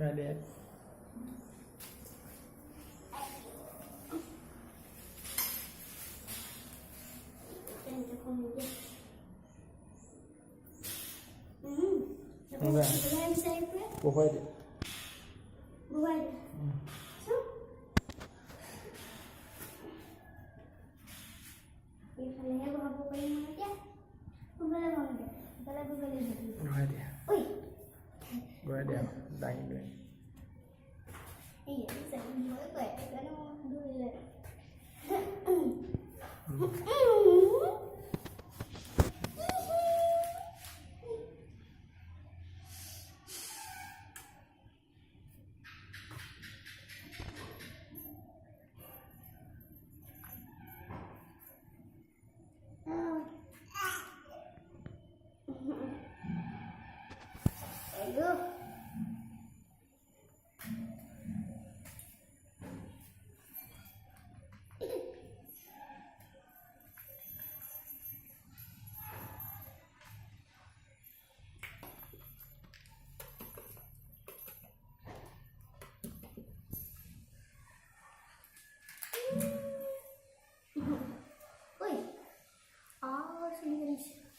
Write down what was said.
Ada. Enggak. Buah ada. Buah ada. So, kalau ya buah apa yang mana dia? Buah mana? Buah mana? Buah ada. Oi. Buah ada. Dai dulu. Iya, bisa buah apa? Kalau dulu. Aduh. Oi. Oh, sini guys.